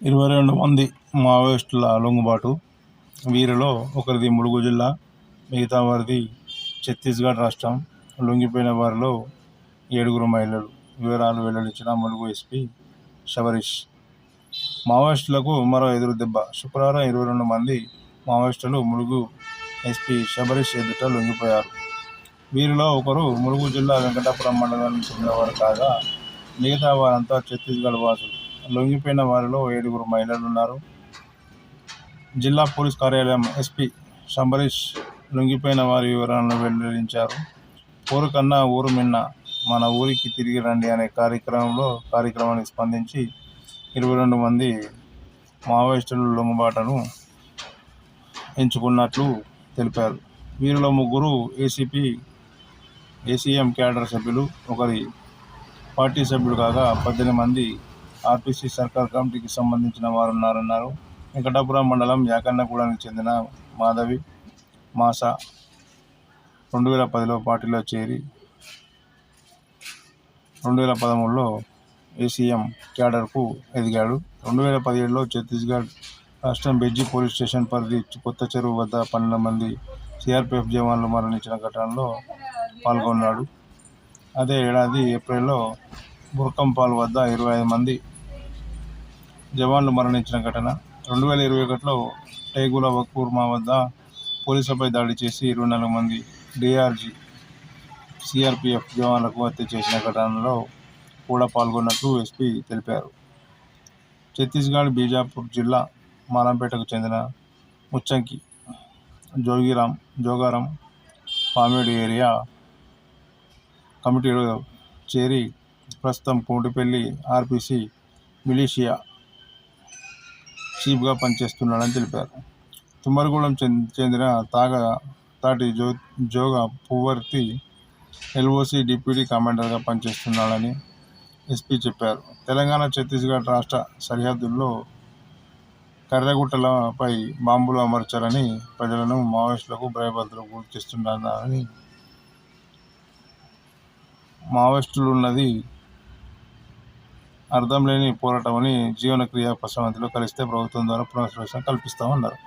22 మంది మావోయిస్టుల లొంగుబాటు. వీరిలో ఒకరిది ములుగు జిల్లా, మిగతా వారిది ఛత్తీస్గఢ్ రాష్ట్రం. లొంగిపోయిన వారిలో 7 మహిళలు. వివరాలు వెల్లడించిన ములుగు ఎస్పీ శబరీష్. మావోయిస్టులకు మరో ఎదురు దెబ్బ. శుక్రవారం 22 మంది మావోయిస్టులు ములుగు ఎస్పీ శబరీష్ ఎదుట లొంగిపోయారు. వీరిలో ఒకరు ములుగు జిల్లా వెంకటాపురం మండలానికి చెందినవారు కాగా, మిగతా వారంతా ఛత్తీస్గఢ్ వాసులు. లొంగిపోయిన వారిలో 7 మహిళలున్నారు. జిల్లా పోలీస్ కార్యాలయం ఎస్పీ శంబరీష్ లొంగిపోయిన వారి వివరాలను వెల్లడించారు. ఊరు కన్నా ఊరు మిన్న, మన ఊరికి తిరిగి రండి అనే కార్యక్రమానికి స్పందించి 22 మంది మావోయిస్టుల లొంగుబాటును ఎంచుకున్నట్లు తెలిపారు. వీరిలో 3 ఏసీఎం క్యాడర్ సభ్యులు, ఒకరి పార్టీ సభ్యుడు కాగా 18 మంది ఆర్పీసీ సర్కార్ కమిటీకి సంబంధించిన వారున్నారన్నారు. వెంకటాపురం మండలం యాకన్నగూడెనికి చెందిన మాధవి మాసా 2010లో పార్టీలో చేరి 2013లో ఏసీఎం క్యాడర్కు ఎదిగాడు. 2017లో ఛత్తీస్గఢ్ రాష్ట్రం బెజ్జీ పోలీస్ స్టేషన్ పరిధి కొత్త చెరువు వద్ద 12 మంది సీఆర్పీఎఫ్ జవాన్లు మరణించిన ఘటనలో పాల్గొన్నాడు. అదే ఏడాది ఏప్రిల్లో బుర్కంపాల్ వద్ద 25 మంది జవాన్లు మరణించిన ఘటన. 2021లో టేగుల వక్పూర్మా వద్ద పోలీసులపై దాడి చేసి 24 మంది డీఆర్జీ సీఆర్పీఎఫ్ జవాన్లకు హత్య చేసిన ఘటనలో కూడా పాల్గొన్నట్లు ఎస్పీ తెలిపారు. ఛత్తీస్గఢ్ బీజాపూర్ జిల్లా మాలంపేటకు చెందిన ముచ్చంకి జోగారం పామేడు ఏరియా కమిటీలో చేరి ప్రస్తుతం కోటిపల్లి ఆర్పీసీ మిలిషియా చీఫ్గా పనిచేస్తున్నాడని తెలిపారు. తుమ్మరగూడెం చెందిన తాటి జోగా పువ్వర్తి ఎల్ఓసీ డిప్యూటీ కమాండర్గా పనిచేస్తున్నాడని ఎస్పీ చెప్పారు. తెలంగాణ ఛత్తీస్గఢ్ రాష్ట్ర సరిహద్దుల్లో కర్రెగుట్టలపై బాంబులు అమర్చారని ప్రజలను మావోయిస్టులకు భయభ్రాంతులకు గురి చేస్తున్నారని, మావోయిస్టులున్నది అర్థం లేని పోరాటమని, జీవన క్రియా ప్రశాంతిలో కలిస్తే ప్రభుత్వం ద్వారా పునఃప్రవేశం కల్పిస్తామన్నారు.